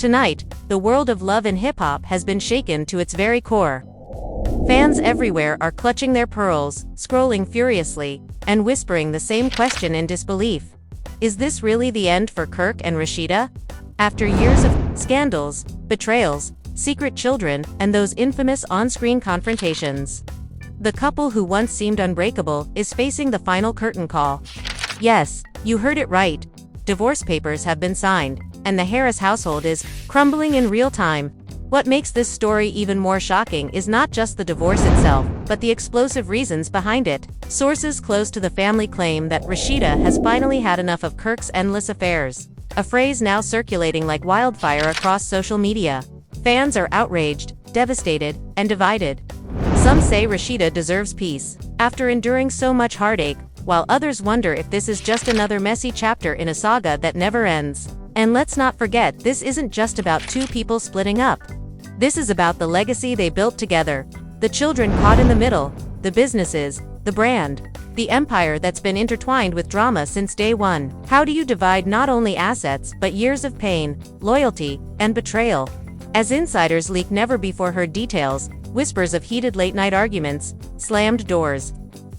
Tonight, the world of love and hip-hop has been shaken to its very core. Fans everywhere are clutching their pearls, scrolling furiously, and whispering the same question in disbelief. Is this really the end for Kirk and Rasheeda? After years of scandals, betrayals, secret children, and those infamous on-screen confrontations, the couple who once seemed unbreakable is facing the final curtain call. Yes, you heard it right. Divorce papers have been signed, and the Harris household is crumbling in real time. What makes this story even more shocking is not just the divorce itself, but the explosive reasons behind it. Sources close to the family claim that Rasheeda has finally had enough of Kirk's endless affairs, a phrase now circulating like wildfire across social media. Fans are outraged, devastated, and divided. Some say Rasheeda deserves peace after enduring so much heartache, while others wonder if this is just another messy chapter in a saga that never ends. And let's not forget, this isn't just about two people splitting up. This is about the legacy they built together, the children caught in the middle, the businesses, the brand, the empire that's been intertwined with drama since day one. How do you divide not only assets but years of pain, loyalty, and betrayal? As insiders leak never-before-heard details, whispers of heated late-night arguments, slammed doors,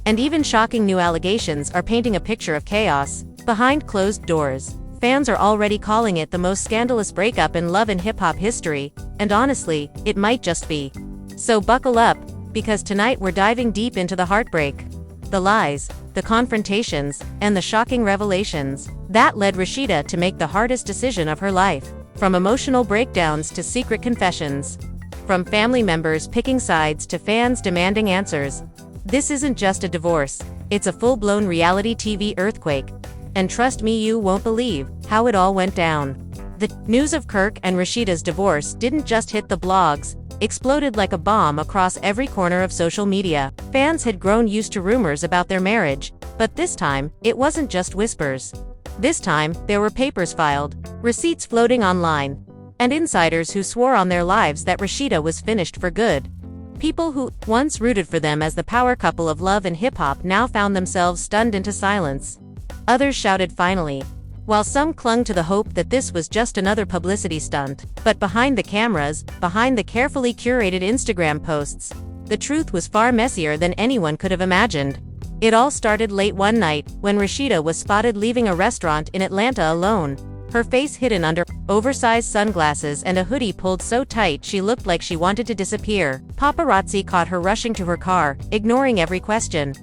and even shocking new allegations are painting a picture of chaos behind closed doors. Fans are already calling it the most scandalous breakup in love and hip-hop history, and honestly, it might just be. So buckle up, because tonight we're diving deep into the heartbreak, the lies, the confrontations, and the shocking revelations that led Rasheeda to make the hardest decision of her life. From emotional breakdowns to secret confessions, from family members picking sides to fans demanding answers. This isn't just a divorce, it's a full-blown reality TV earthquake. And trust me, you won't believe how it all went down. The news of Kirk and Rasheeda's divorce didn't just hit the blogs, exploded like a bomb across every corner of social media. Fans had grown used to rumors about their marriage, but this time, it wasn't just whispers. This time, there were papers filed, receipts floating online, and insiders who swore on their lives that Rasheeda was finished for good. People who once rooted for them as the power couple of love and hip-hop now found themselves stunned into silence. Others shouted finally, while some clung to the hope that this was just another publicity stunt. But behind the cameras, behind the carefully curated Instagram posts, the truth was far messier than anyone could have imagined. It all started late one night, when Rasheeda was spotted leaving a restaurant in Atlanta alone, her face hidden under oversized sunglasses and a hoodie pulled so tight she looked like she wanted to disappear. Paparazzi caught her rushing to her car, ignoring every question.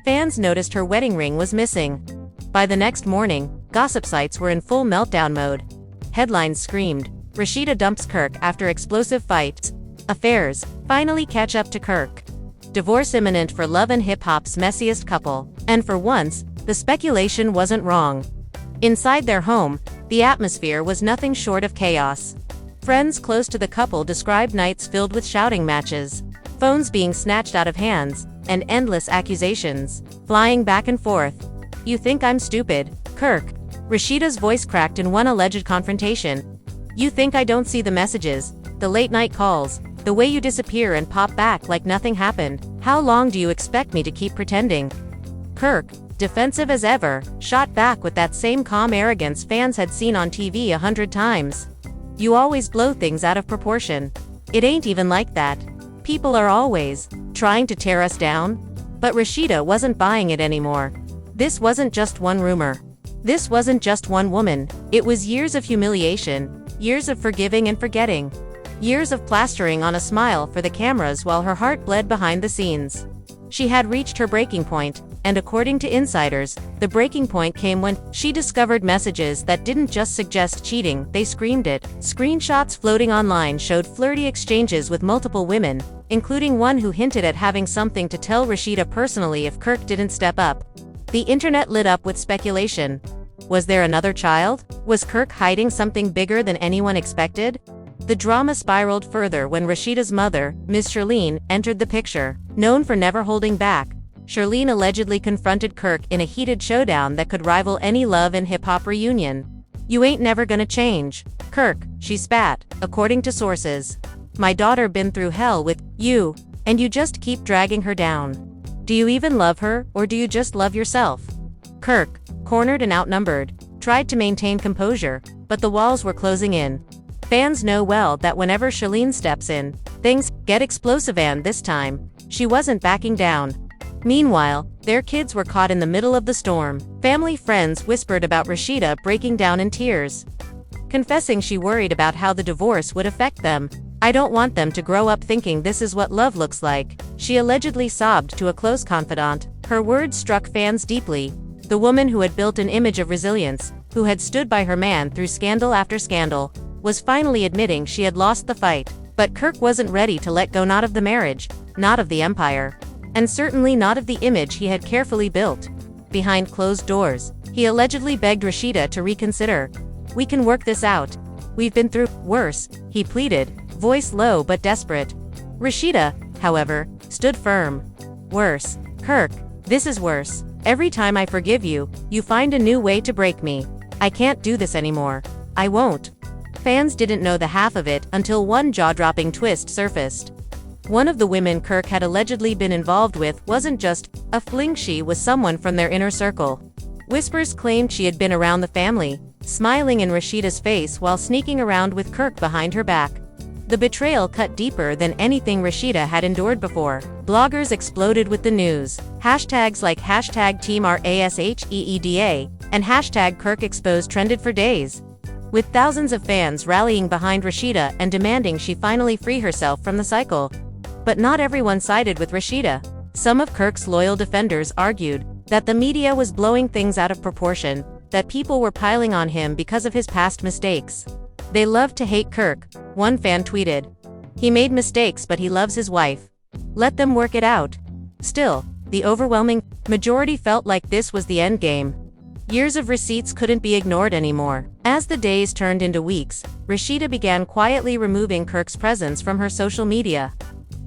Fans noticed her wedding ring was missing. By the next morning, gossip sites were in full meltdown mode. Headlines screamed, "Rasheeda dumps Kirk after explosive fights. Affairs finally catch up to Kirk. Divorce imminent for love and hip-hop's messiest couple." And for once, the speculation wasn't wrong. Inside their home, the atmosphere was nothing short of chaos. Friends close to the couple described nights filled with shouting matches, phones being snatched out of hands, and endless accusations flying back and forth. "You think I'm stupid, Kirk?" Rasheeda's voice cracked in one alleged confrontation. "You think I don't see the messages, the late-night calls, the way you disappear and pop back like nothing happened? How long do you expect me to keep pretending?" Kirk, defensive as ever, shot back with that same calm arrogance fans had seen on TV 100 times. "You always blow things out of proportion. It ain't even like that. People are always trying to tear us down." But Rasheeda wasn't buying it anymore. This wasn't just one rumor. This wasn't just one woman. It was years of humiliation, years of forgiving and forgetting, years of plastering on a smile for the cameras while her heart bled behind the scenes. She had reached her breaking point, and according to insiders, the breaking point came when she discovered messages that didn't just suggest cheating, they screamed it. Screenshots floating online showed flirty exchanges with multiple women, including one who hinted at having something to tell Rasheeda personally if Kirk didn't step up. The internet lit up with speculation. Was there another child? Was Kirk hiding something bigger than anyone expected? The drama spiraled further when Rasheeda's mother, Ms. Charlene, entered the picture. Known for never holding back, Charlene allegedly confronted Kirk in a heated showdown that could rival any love and hip-hop reunion. "You ain't never gonna change, Kirk," she spat, according to sources. "My daughter been through hell with you, and you just keep dragging her down. Do you even love her, or do you just love yourself?" Kirk, cornered and outnumbered, tried to maintain composure, but the walls were closing in. Fans know well that whenever Shalene steps in, things get explosive, and this time, she wasn't backing down. Meanwhile, their kids were caught in the middle of the storm. Family friends whispered about Rasheeda breaking down in tears, confessing she worried about how the divorce would affect them. "I don't want them to grow up thinking this is what love looks like," she allegedly sobbed to a close confidant. Her words struck fans deeply. The woman who had built an image of resilience, who had stood by her man through scandal after scandal, was finally admitting she had lost the fight. But Kirk wasn't ready to let go, not of the marriage, not of the empire, and certainly not of the image he had carefully built. Behind closed doors, he allegedly begged Rasheeda to reconsider. "We can work this out. We've been through worse," he pleaded, voice low but desperate. Rasheeda, however, stood firm. "Worse. Kirk, this is worse. Every time I forgive you, you find a new way to break me. I can't do this anymore. I won't." Fans didn't know the half of it until one jaw-dropping twist surfaced. One of the women Kirk had allegedly been involved with wasn't just a fling, she was someone from their inner circle. Whispers claimed she had been around the family, smiling in Rasheeda's face while sneaking around with Kirk behind her back. The betrayal cut deeper than anything Rasheeda had endured before. Bloggers exploded with the news. Hashtags like #TeamRASHEEDA and #KirkExposed trended for days, with thousands of fans rallying behind Rasheeda and demanding she finally free herself from the cycle. But not everyone sided with Rasheeda. Some of Kirk's loyal defenders argued that the media was blowing things out of proportion, that people were piling on him because of his past mistakes. "They love to hate Kirk," one fan tweeted. "He made mistakes, but he loves his wife. Let them work it out." Still, the overwhelming majority felt like this was the end game. Years of receipts couldn't be ignored anymore. As the days turned into weeks, Rasheeda began quietly removing Kirk's presence from her social media.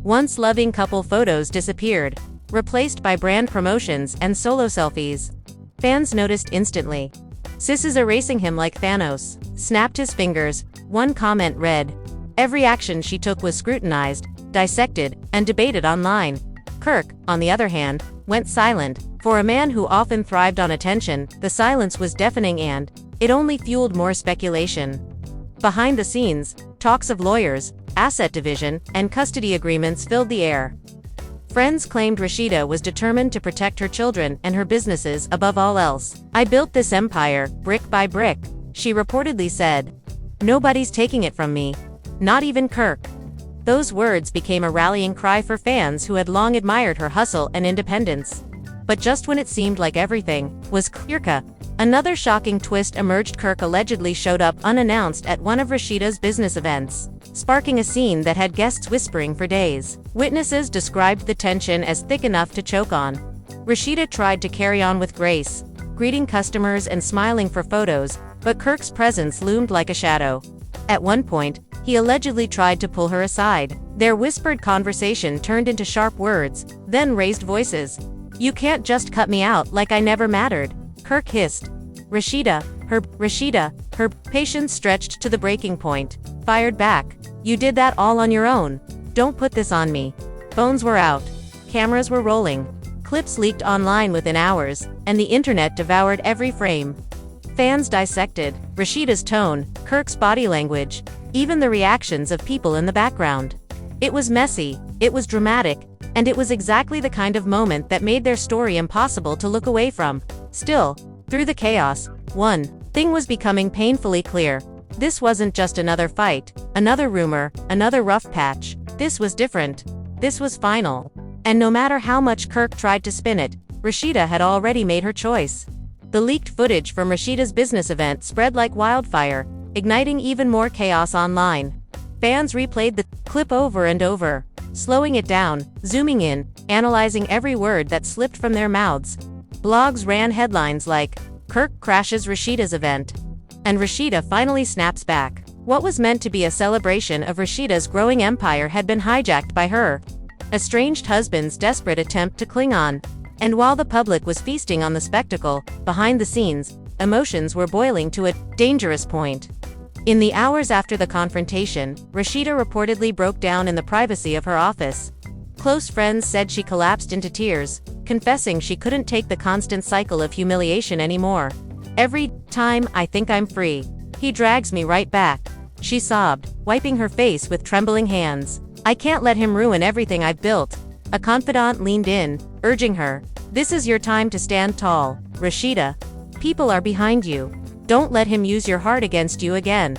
Once loving couple photos disappeared, replaced by brand promotions and solo selfies. Fans noticed instantly. "Sis is erasing him like Thanos. Snapped his fingers," one comment read. Every action she took was scrutinized, dissected, and debated online. Kirk, on the other hand, went silent. For a man who often thrived on attention, the silence was deafening, and it only fueled more speculation. Behind the scenes, talks of lawyers, asset division, and custody agreements filled the air. Friends claimed Rasheeda was determined to protect her children and her businesses above all else. "I built this empire, brick by brick," she reportedly said. "Nobody's taking it from me. Not even Kirk." Those words became a rallying cry for fans who had long admired her hustle and independence. But just when it seemed like everything was clear, another shocking twist emerged. Kirk allegedly showed up unannounced at one of Rasheeda's business events, sparking a scene that had guests whispering for days. Witnesses described the tension as thick enough to choke on. Rasheeda tried to carry on with grace, greeting customers and smiling for photos, but Kirk's presence loomed like a shadow. At one point, he allegedly tried to pull her aside. Their whispered conversation turned into sharp words, then raised voices. "You can't just cut me out like I never mattered," Kirk hissed. Rasheeda, her patience stretched to the breaking point, fired back. "You did that all on your own. Don't put this on me." Phones were out. Cameras were rolling. Clips leaked online within hours, and the internet devoured every frame. Fans dissected Rasheeda's tone, Kirk's body language, even the reactions of people in the background. It was messy, it was dramatic, and it was exactly the kind of moment that made their story impossible to look away from. Still, through the chaos, one thing was becoming painfully clear. This wasn't just another fight, another rumor, another rough patch. This was different. This was final. And no matter how much Kirk tried to spin it, Rasheeda had already made her choice. The leaked footage from Rasheeda's business event spread like wildfire, igniting even more chaos online. Fans replayed the clip over and over, slowing it down, zooming in, analyzing every word that slipped from their mouths. Blogs ran headlines like, "Kirk crashes Rasheeda's event," and "Rasheeda finally snaps back." What was meant to be a celebration of Rasheeda's growing empire had been hijacked by her estranged husband's desperate attempt to cling on. And while the public was feasting on the spectacle, behind the scenes, emotions were boiling to a dangerous point. In the hours after the confrontation, Rasheeda reportedly broke down in the privacy of her office. Close friends said she collapsed into tears, confessing she couldn't take the constant cycle of humiliation anymore. "Every time I think I'm free, he drags me right back. she sobbed, wiping her face with trembling hands. "I can't let him ruin everything I've built." A confidant leaned in, urging her. "This is your time to stand tall, Rasheeda. People are behind you. Don't let him use your heart against you again."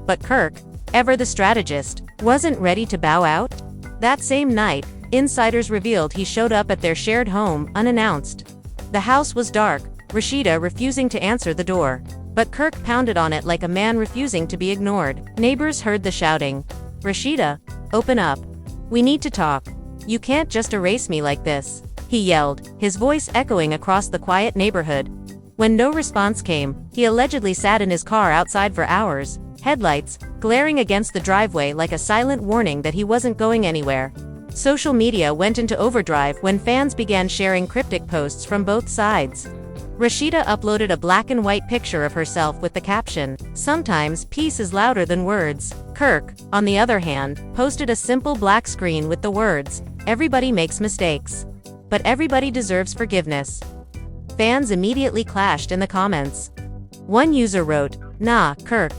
But Kirk, ever the strategist, wasn't ready to bow out. That same night, insiders revealed he showed up at their shared home, unannounced. The house was dark, Rasheeda refusing to answer the door. But Kirk pounded on it like a man refusing to be ignored. Neighbors heard the shouting. "Rasheeda, open up. We need to talk. You can't just erase me like this," he yelled, his voice echoing across the quiet neighborhood. When no response came, he allegedly sat in his car outside for hours, headlights glaring against the driveway like a silent warning that he wasn't going anywhere. Social media went into overdrive when fans began sharing cryptic posts from both sides. Rasheeda uploaded a black and white picture of herself with the caption, "Sometimes peace is louder than words." Kirk, on the other hand, posted a simple black screen with the words, "Everybody makes mistakes. But everybody deserves forgiveness." Fans immediately clashed in the comments. One user wrote, "Nah, Kirk.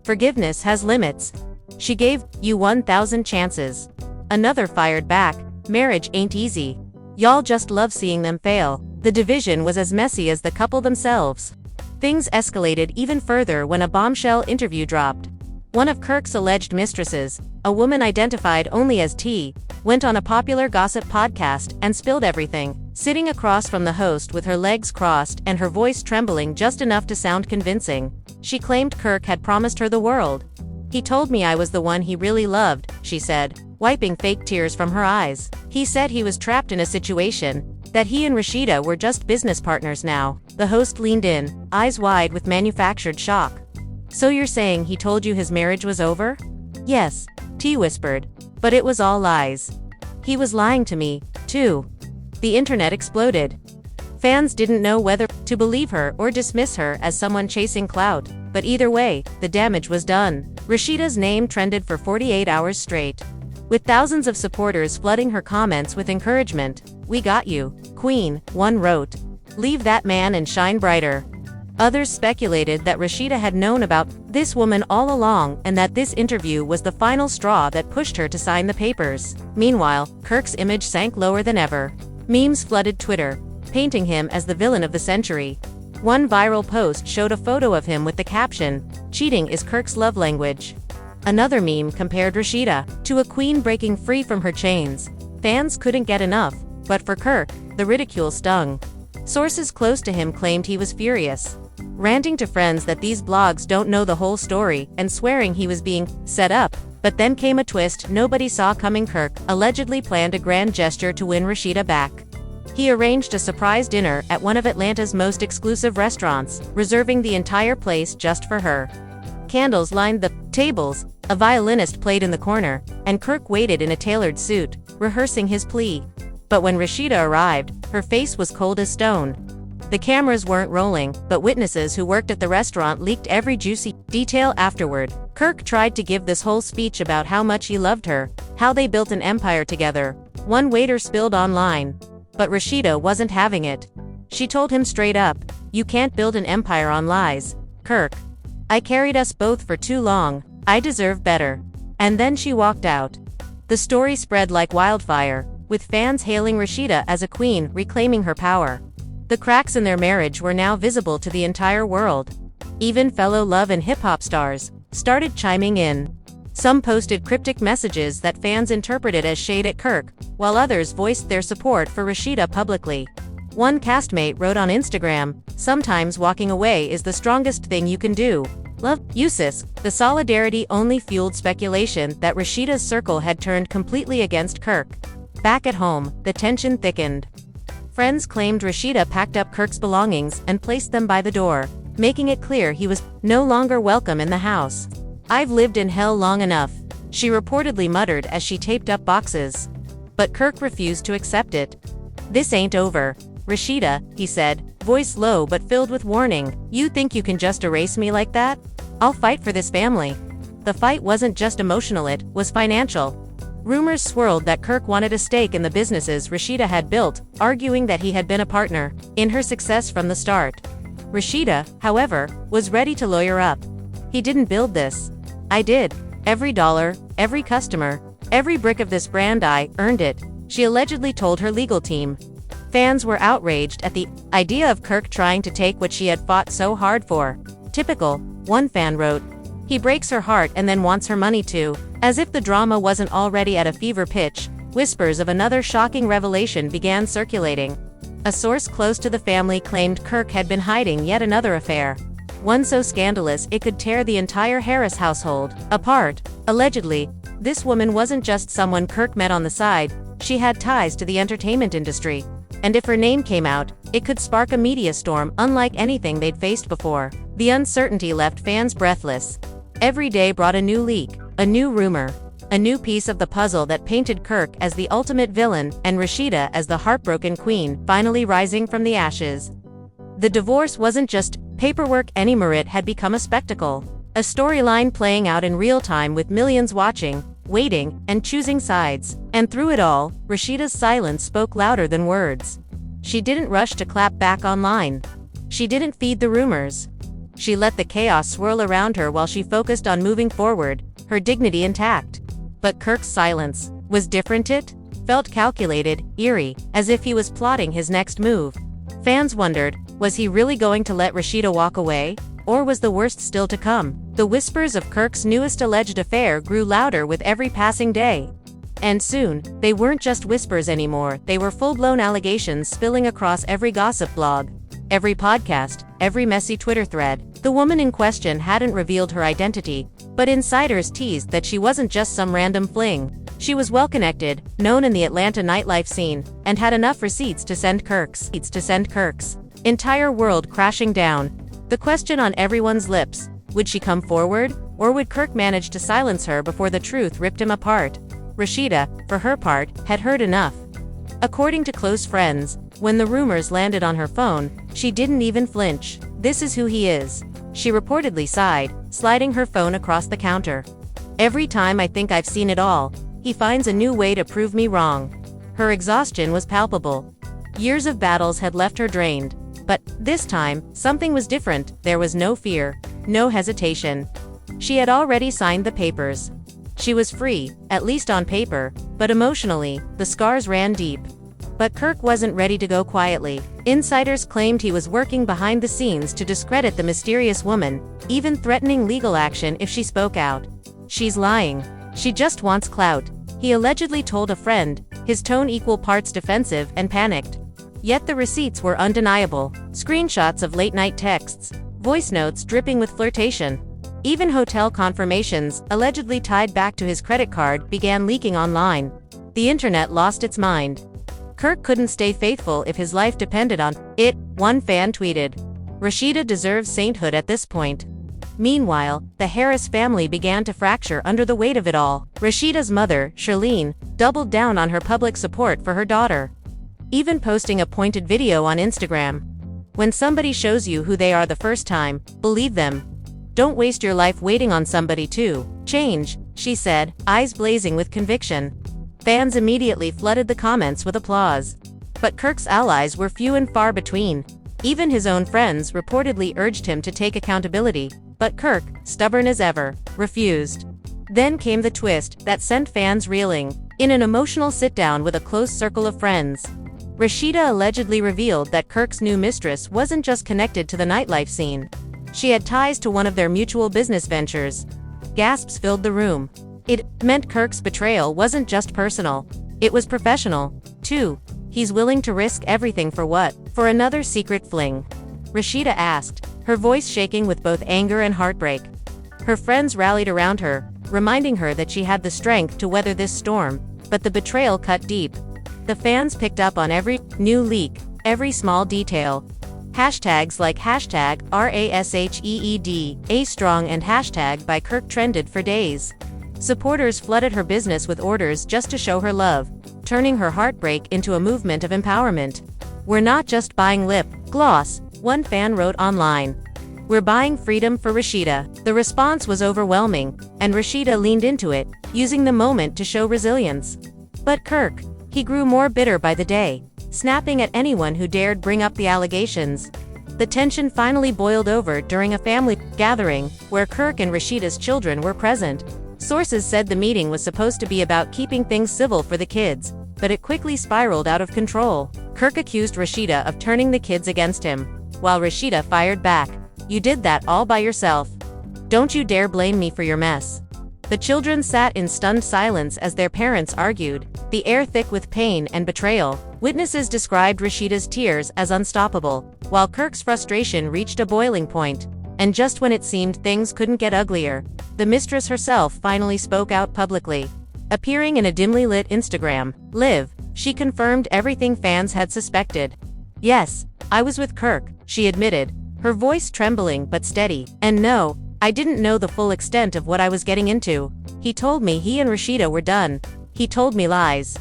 Forgiveness has limits. She gave you 1,000 chances." Another fired back, "Marriage ain't easy. Y'all just love seeing them fail." The division was as messy as the couple themselves. Things escalated even further when a bombshell interview dropped. One of Kirk's alleged mistresses, a woman identified only as T, went on a popular gossip podcast and spilled everything, sitting across from the host with her legs crossed and her voice trembling just enough to sound convincing. She claimed Kirk had promised her the world. "He told me I was the one he really loved," she said, wiping fake tears from her eyes. "He said he was trapped in a situation, that he and Rasheeda were just business partners now." The host leaned in, eyes wide with manufactured shock. "So you're saying he told you his marriage was over?" "Yes," T whispered. "But it was all lies. He was lying to me, too." The internet exploded. Fans didn't know whether to believe her or dismiss her as someone chasing clout, but either way, the damage was done. Rasheeda's name trended for 48 hours straight, with thousands of supporters flooding her comments with encouragement. "We got you, Queen," one wrote. "Leave that man and shine brighter." Others speculated that Rasheeda had known about this woman all along and that this interview was the final straw that pushed her to sign the papers. Meanwhile, Kirk's image sank lower than ever. Memes flooded Twitter, painting him as the villain of the century. One viral post showed a photo of him with the caption, "Cheating is Kirk's love language." Another meme compared Rasheeda to a queen breaking free from her chains. Fans couldn't get enough, but for Kirk, the ridicule stung. Sources close to him claimed he was furious, ranting to friends that these blogs don't know the whole story and swearing he was being set up. But then came a twist nobody saw coming. Kirk allegedly planned a grand gesture to win Rasheeda back. He arranged a surprise dinner at one of Atlanta's most exclusive restaurants, reserving the entire place just for her. Candles lined the tables, a violinist played in the corner, and Kirk waited in a tailored suit, rehearsing his plea. But when Rasheeda arrived, her face was cold as stone. The cameras weren't rolling, but witnesses who worked at the restaurant leaked every juicy detail afterward. Kirk tried to give this whole speech about how much he loved her, how they built an empire together. One waiter spilled online. But Rasheeda wasn't having it. She told him straight up, "You can't build an empire on lies, Kirk. I carried us both for too long. I deserve better." And then she walked out. The story spread like wildfire, with fans hailing Rasheeda as a queen reclaiming her power. The cracks in their marriage were now visible to the entire world. Even fellow love and hip-hop stars started chiming in. Some posted cryptic messages that fans interpreted as shade at Kirk, while others voiced their support for Rasheeda publicly. One castmate wrote on Instagram, "Sometimes walking away is the strongest thing you can do. Love, Usis." The solidarity only fueled speculation that Rasheeda's circle had turned completely against Kirk. Back at home, the tension thickened. Friends claimed Rasheeda packed up Kirk's belongings and placed them by the door, making it clear he was no longer welcome in the house. "I've lived in hell long enough," she reportedly muttered as she taped up boxes. But Kirk refused to accept it. "This ain't over, Rasheeda," he said, voice low but filled with warning. "You think you can just erase me like that? I'll fight for this family." The fight wasn't just emotional, it was financial. Rumors swirled that Kirk wanted a stake in the businesses Rasheeda had built, arguing that he had been a partner in her success from the start. Rasheeda, however, was ready to lawyer up. "He didn't build this. I did. Every dollar, every customer, every brick of this brand, I earned it, she allegedly told her legal team. Fans were outraged at the idea of Kirk trying to take what she had fought so hard for. Typical, one fan wrote. He breaks her heart and then wants her money too. As if the drama wasn't already at a fever pitch, whispers of another shocking revelation began circulating. A source close to the family claimed Kirk had been hiding yet another affair. One so scandalous it could tear the entire Harris household apart. Allegedly, this woman wasn't just someone Kirk met on the side, she had ties to the entertainment industry. And if her name came out, it could spark a media storm unlike anything they'd faced before. The uncertainty left fans breathless. Every day brought a new leak, a new rumor, a new piece of the puzzle that painted Kirk as the ultimate villain and Rasheeda as the heartbroken queen finally rising from the ashes. The divorce wasn't just paperwork anymore, it had become a spectacle. A storyline playing out in real time with millions watching, waiting, and choosing sides. And through it all, Rasheeda's silence spoke louder than words. She didn't rush to clap back online. She didn't feed the rumors. She let the chaos swirl around her while she focused on moving forward, her dignity intact. But Kirk's silence was different. It felt calculated, eerie, as if he was plotting his next move. Fans wondered, was he really going to let Rasheeda walk away? Or was the worst still to come? The whispers of Kirk's newest alleged affair grew louder with every passing day. And soon, they weren't just whispers anymore, they were full-blown allegations spilling across every gossip blog, every podcast, every messy Twitter thread. The woman in question hadn't revealed her identity, but insiders teased that she wasn't just some random fling. She was well-connected, known in the Atlanta nightlife scene, and had enough receipts to send Kirk's entire world crashing down. The question on everyone's lips, would she come forward, or would Kirk manage to silence her before the truth ripped him apart? Rasheeda, for her part, had heard enough. According to close friends, when the rumors landed on her phone, she didn't even flinch. This is who he is, she reportedly sighed, sliding her phone across the counter. Every time I think I've seen it all, he finds a new way to prove me wrong. Her exhaustion was palpable. Years of battles had left her drained. But this time, something was different. There was no fear, no hesitation. She had already signed the papers. She was free, at least on paper, but emotionally, the scars ran deep. But Kirk wasn't ready to go quietly. Insiders claimed he was working behind the scenes to discredit the mysterious woman, even threatening legal action if she spoke out. She's lying. She just wants clout, he allegedly told a friend, his tone equal parts defensive and panicked. Yet the receipts were undeniable. Screenshots of late-night texts, voice notes dripping with flirtation. Even hotel confirmations, allegedly tied back to his credit card, began leaking online. The internet lost its mind. Kirk couldn't stay faithful if his life depended on it, one fan tweeted. Rasheeda deserves sainthood at this point. Meanwhile, the Harris family began to fracture under the weight of it all. Rasheeda's mother, Charlene, doubled down on her public support for her daughter, even posting a pointed video on Instagram. When somebody shows you who they are the first time, believe them. Don't waste your life waiting on somebody to change, she said, eyes blazing with conviction. Fans immediately flooded the comments with applause. But Kirk's allies were few and far between. Even his own friends reportedly urged him to take accountability, but Kirk, stubborn as ever, refused. Then came the twist that sent fans reeling. In an emotional sit-down with a close circle of friends, Rasheeda allegedly revealed that Kirk's new mistress wasn't just connected to the nightlife scene. She had ties to one of their mutual business ventures. Gasps filled the room. It meant Kirk's betrayal wasn't just personal, it was professional, too. He's willing to risk everything for what? For another secret fling? Rasheeda asked, her voice shaking with both anger and heartbreak. Her friends rallied around her, reminding her that she had the strength to weather this storm, but the betrayal cut deep. The fans picked up on every new leak, every small detail. Hashtags like hashtag RASHEED, A-Strong and hashtag by Kirk trended for days. Supporters flooded her business with orders just to show her love, turning her heartbreak into a movement of empowerment. We're not just buying lip gloss, one fan wrote online. We're buying freedom for Rasheeda. The response was overwhelming, and Rasheeda leaned into it, using the moment to show resilience. But Kirk, he grew more bitter by the day, snapping at anyone who dared bring up the allegations. The tension finally boiled over during a family gathering, where Kirk and Rasheeda's children were present. Sources said the meeting was supposed to be about keeping things civil for the kids, but it quickly spiraled out of control. Kirk accused Rasheeda of turning the kids against him, while Rasheeda fired back, "You did that all by yourself. Don't you dare blame me for your mess." The children sat in stunned silence as their parents argued, the air thick with pain and betrayal. Witnesses described Rasheeda's tears as unstoppable, while Kirk's frustration reached a boiling point. And just when it seemed things couldn't get uglier, the mistress herself finally spoke out publicly. Appearing in a dimly lit Instagram Live, she confirmed everything fans had suspected. "Yes, I was with Kirk," she admitted, her voice trembling but steady. "And no, I didn't know the full extent of what I was getting into. He told me he and Rasheeda were done. He told me lies."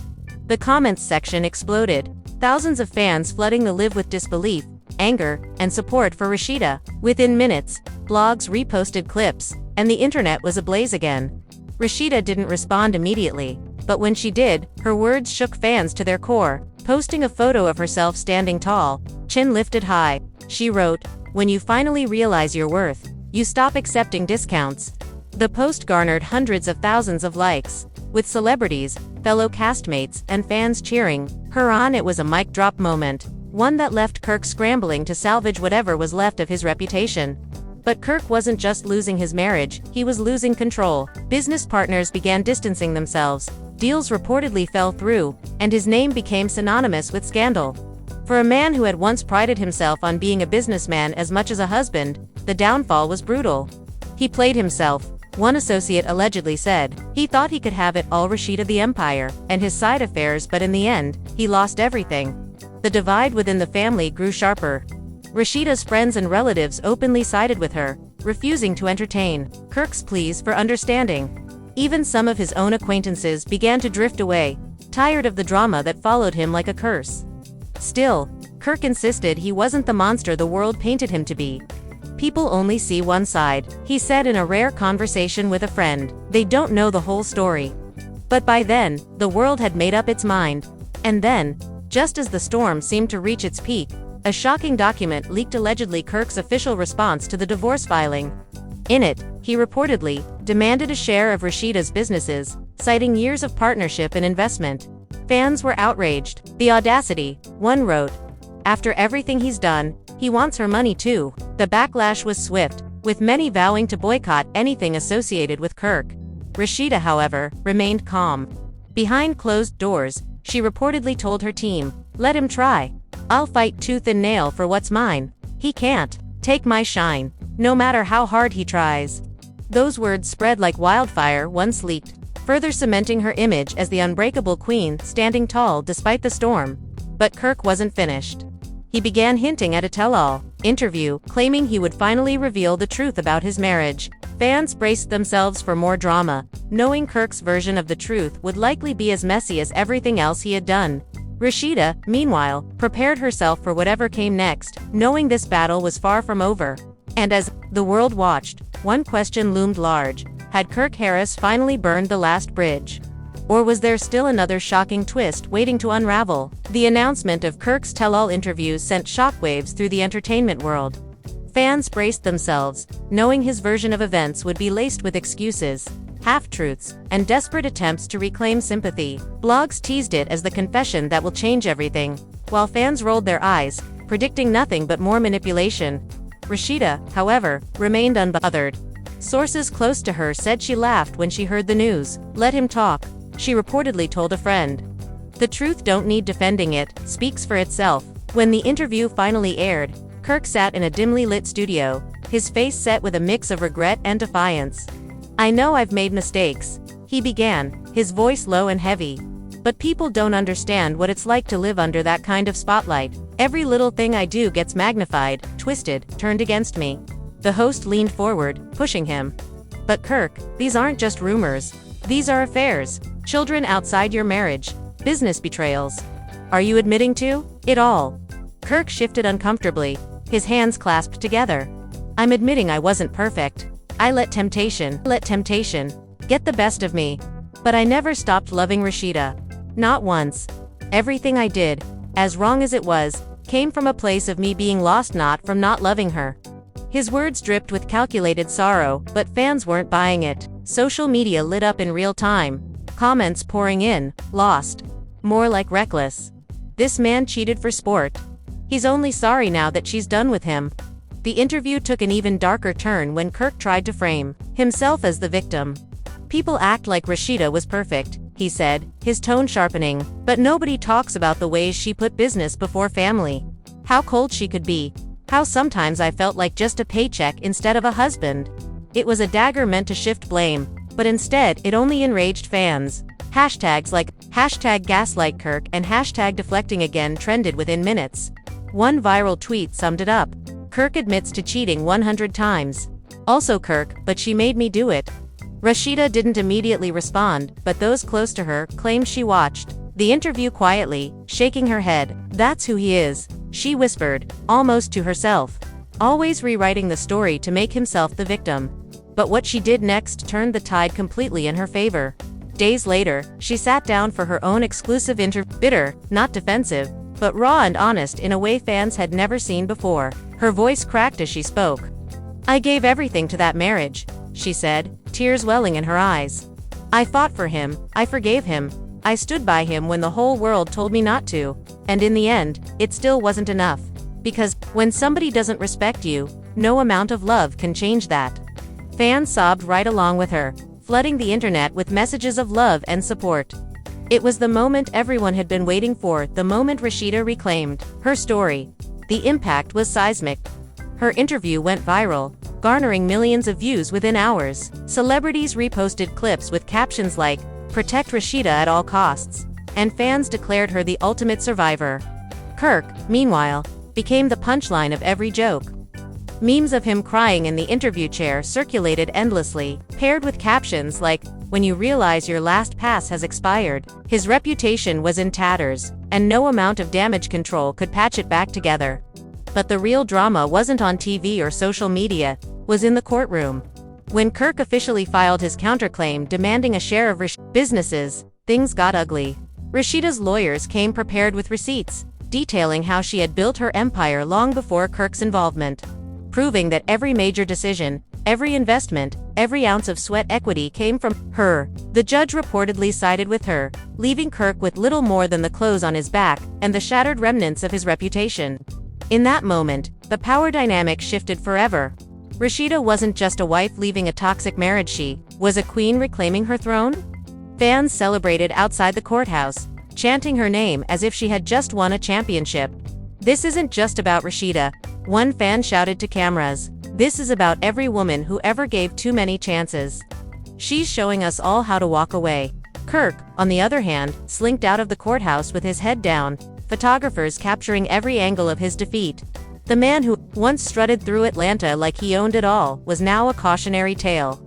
The comments section exploded, thousands of fans flooding the Live with disbelief, anger, and support for Rasheeda. Within minutes, blogs reposted clips, and the internet was ablaze again. Rasheeda didn't respond immediately, but when she did, her words shook fans to their core. Posting a photo of herself standing tall, chin lifted high, she wrote, "When you finally realize your worth, you stop accepting discounts." The post garnered hundreds of thousands of likes, with celebrities, fellow castmates, and fans cheering her on. It was a mic drop moment, one that left Kirk scrambling to salvage whatever was left of his reputation. But Kirk wasn't just losing his marriage, he was losing control. Business partners began distancing themselves, deals reportedly fell through, and his name became synonymous with scandal. For a man who had once prided himself on being a businessman as much as a husband, the downfall was brutal. "He played himself," one associate allegedly said. "He thought he could have it all, Rasheeda the empire, and his side affairs, but in the end, he lost everything." The divide within the family grew sharper. Rasheeda's friends and relatives openly sided with her, refusing to entertain Kirk's pleas for understanding. Even some of his own acquaintances began to drift away, tired of the drama that followed him like a curse. Still, Kirk insisted he wasn't the monster the world painted him to be. "People only see one side," he said in a rare conversation with a friend. "They don't know the whole story." But by then, the world had made up its mind. And then, just as the storm seemed to reach its peak, a shocking document leaked, allegedly Kirk's official response to the divorce filing. In it, he reportedly demanded a share of Rasheeda's businesses, citing years of partnership and investment. Fans were outraged. "The audacity," one wrote. "After everything he's done, he wants her money too." The backlash was swift, with many vowing to boycott anything associated with Kirk. Rasheeda, however, remained calm. Behind closed doors, she reportedly told her team, "Let him try. I'll fight tooth and nail for what's mine. He can't take my shine, no matter how hard he tries." Those words spread like wildfire once leaked, further cementing her image as the unbreakable queen, standing tall despite the storm. But Kirk wasn't finished. He began hinting at a tell-all interview, claiming he would finally reveal the truth about his marriage. Fans braced themselves for more drama, knowing Kirk's version of the truth would likely be as messy as everything else he had done. Rasheeda, meanwhile, prepared herself for whatever came next, knowing this battle was far from over. And as the world watched, one question loomed large: had Kirk Harris finally burned the last bridge? Or was there still another shocking twist waiting to unravel? The announcement of Kirk's tell-all interviews sent shockwaves through the entertainment world. Fans braced themselves, knowing his version of events would be laced with excuses, half-truths, and desperate attempts to reclaim sympathy. Blogs teased it as the confession that will change everything, while fans rolled their eyes, predicting nothing but more manipulation. Rasheeda, however, remained unbothered. Sources close to her said she laughed when she heard the news. "Let him talk," she reportedly told a friend. "The truth don't need defending, it speaks for itself." When the interview finally aired, Kirk sat in a dimly lit studio, his face set with a mix of regret and defiance. "I know I've made mistakes," he began, his voice low and heavy. "But people don't understand what it's like to live under that kind of spotlight. Every little thing I do gets magnified, twisted, turned against me." The host leaned forward, pushing him. "But Kirk, these aren't just rumors. These are affairs, children outside your marriage, business betrayals. Are you admitting to it all?" Kirk shifted uncomfortably, his hands clasped together. "I'm admitting I wasn't perfect. I let temptation get the best of me. But I never stopped loving Rasheeda. Not once. Everything I did, as wrong as it was, came from a place of me being lost, not from not loving her." His words dripped with calculated sorrow, but fans weren't buying it. Social media lit up in real time. Comments pouring in, "Lost. More like reckless. This man cheated for sport. He's only sorry now that she's done with him." The interview took an even darker turn when Kirk tried to frame himself as the victim. "People act like Rasheeda was perfect," he said, his tone sharpening, "but nobody talks about the ways she put business before family. How cold she could be. How sometimes I felt like just a paycheck instead of a husband." It was a dagger meant to shift blame, but instead it only enraged fans. Hashtags like #GaslightKirk and #deflecting again trended within minutes. One viral tweet summed it up. "Kirk admits to cheating 100 times. Also Kirk, but she made me do it." Rasheeda didn't immediately respond, but those close to her claimed she watched the interview quietly, shaking her head. "That's who he is," she whispered, almost to herself. Always rewriting the story to make himself the victim. But what she did next turned the tide completely in her favor. Days later, she sat down for her own exclusive interview, bitter, not defensive, but raw and honest in a way fans had never seen before. Her voice cracked as she spoke. "I gave everything to that marriage," she said, tears welling in her eyes. "I fought for him, I forgave him, I stood by him when the whole world told me not to. And in the end, it still wasn't enough. Because, when somebody doesn't respect you, no amount of love can change that." Fans sobbed right along with her, flooding the internet with messages of love and support. It was the moment everyone had been waiting for, the moment Rasheeda reclaimed her story. The impact was seismic. Her interview went viral, garnering millions of views within hours. Celebrities reposted clips with captions like, "Protect Rasheeda at all costs," and fans declared her the ultimate survivor. Kirk, meanwhile, became the punchline of every joke. Memes of him crying in the interview chair circulated endlessly, paired with captions like, "When you realize your last pass has expired." His reputation was in tatters, and no amount of damage control could patch it back together. But the real drama wasn't on TV or social media, was in the courtroom. When Kirk officially filed his counterclaim demanding a share of Rasheeda's businesses, things got ugly. Rasheeda's lawyers came prepared with receipts, detailing how she had built her empire long before Kirk's involvement, proving that every major decision, every investment, every ounce of sweat equity came from her. The judge reportedly sided with her, leaving Kirk with little more than the clothes on his back and the shattered remnants of his reputation. In that moment, the power dynamic shifted forever. Rasheeda wasn't just a wife leaving a toxic marriage, she was a queen reclaiming her throne. Fans celebrated outside the courthouse, chanting her name as if she had just won a championship. "This isn't just about Rasheeda," one fan shouted to cameras. "This is about every woman who ever gave too many chances. She's showing us all how to walk away." Kirk, on the other hand, slinked out of the courthouse with his head down, photographers capturing every angle of his defeat. The man who once strutted through Atlanta like he owned it all was now a cautionary tale.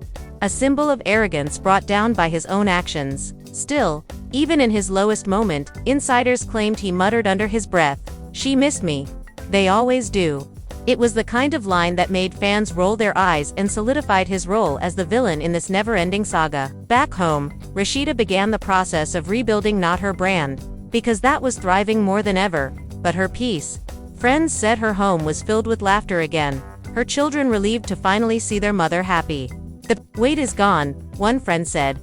A symbol of arrogance brought down by his own actions. Still, even in his lowest moment, insiders claimed he muttered under his breath, "She missed me. They always do." It was the kind of line that made fans roll their eyes and solidified his role as the villain in this never-ending saga. Back home, Rasheeda began the process of rebuilding not her brand, because that was thriving more than ever, but her peace. Friends said her home was filled with laughter again, her children relieved to finally see their mother happy. "The weight is gone," one friend said.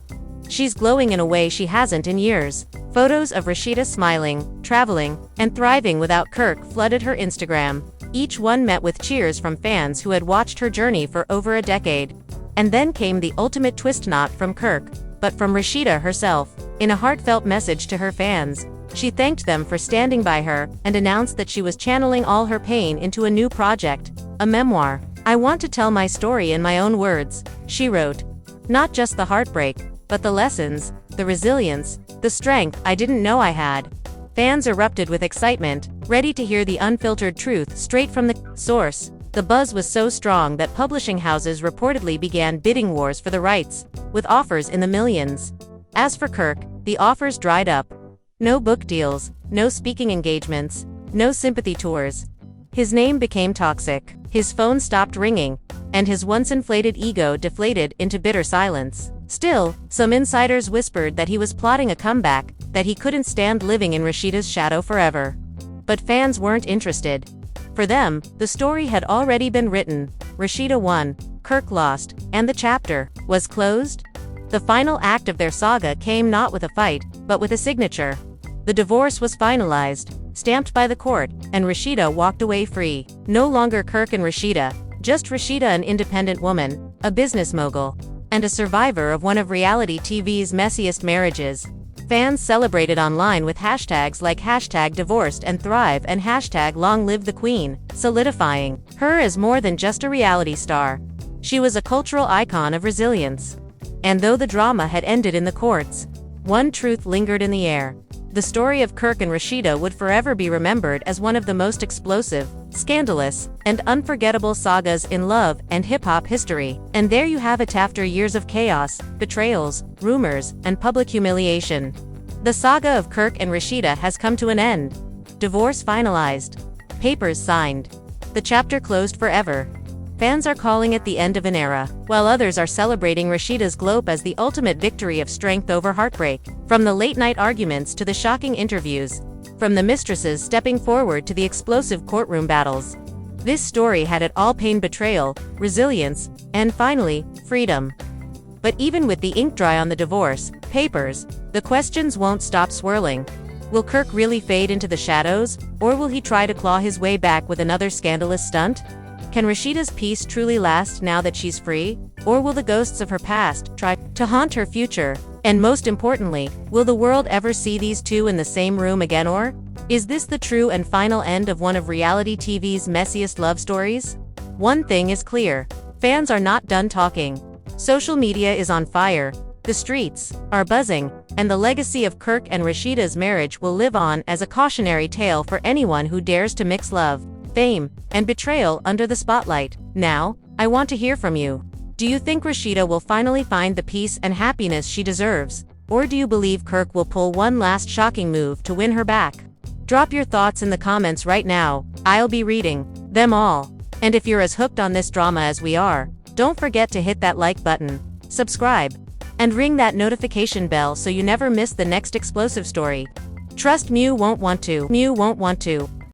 "She's glowing in a way she hasn't in years." Photos of Rasheeda smiling, traveling, and thriving without Kirk flooded her Instagram. Each one met with cheers from fans who had watched her journey for over a decade. And then came the ultimate twist, not from Kirk, but from Rasheeda herself. In a heartfelt message to her fans, she thanked them for standing by her and announced that she was channeling all her pain into a new project, a memoir. "I want to tell my story in my own words," she wrote. "Not just the heartbreak, but the lessons, the resilience, the strength I didn't know I had." Fans erupted with excitement, ready to hear the unfiltered truth straight from the source. The buzz was so strong that publishing houses reportedly began bidding wars for the rights, with offers in the millions. As for Kirk, the offers dried up. No book deals, no speaking engagements, no sympathy tours. His name became toxic, his phone stopped ringing, and his once inflated ego deflated into bitter silence. Still, some insiders whispered that he was plotting a comeback, that he couldn't stand living in Rasheeda's shadow forever. But fans weren't interested. For them, the story had already been written. Rasheeda won, Kirk lost, and the chapter was closed. The final act of their saga came not with a fight, but with a signature. The divorce was finalized, stamped by the court, and Rasheeda walked away free. No longer Kirk and Rasheeda, just Rasheeda, an independent woman, a business mogul, and a survivor of one of reality TV's messiest marriages. Fans celebrated online with hashtags like #divorced-and-thrive and #long-live-the-queen, solidifying her as more than just a reality star. She was a cultural icon of resilience. And though the drama had ended in the courts, one truth lingered in the air. The story of Kirk and Rasheeda would forever be remembered as one of the most explosive, scandalous, and unforgettable sagas in love and hip-hop history. And there you have it. After years of chaos, betrayals, rumors, and public humiliation, the saga of Kirk and Rasheeda has come to an end. Divorce finalized. Papers signed. The chapter closed forever. Fans are calling it the end of an era, while others are celebrating Rasheeda's glow as the ultimate victory of strength over heartbreak. From the late-night arguments to the shocking interviews, from the mistresses stepping forward to the explosive courtroom battles, this story had it all: pain, betrayal, resilience, and finally, freedom. But even with the ink dry on the divorce papers, the questions won't stop swirling. Will Kirk really fade into the shadows, or will he try to claw his way back with another scandalous stunt? Can Rasheeda's peace truly last now that she's free? Or will the ghosts of her past try to haunt her future? And most importantly, will the world ever see these two in the same room again? Or is this the true and final end of one of reality TV's messiest love stories? One thing is clear: fans are not done talking. Social media is on fire, the streets are buzzing, and the legacy of Kirk and Rasheeda's marriage will live on as a cautionary tale for anyone who dares to mix love, fame, and betrayal under the spotlight. Now, I want to hear from you. Do you think Rasheeda will finally find the peace and happiness she deserves? Or do you believe Kirk will pull one last shocking move to win her back? Drop your thoughts in the comments right now. I'll be reading them all. And if you're as hooked on this drama as we are, don't forget to hit that like button, subscribe, and ring that notification bell so you never miss the next explosive story. Trust me, you won't want to.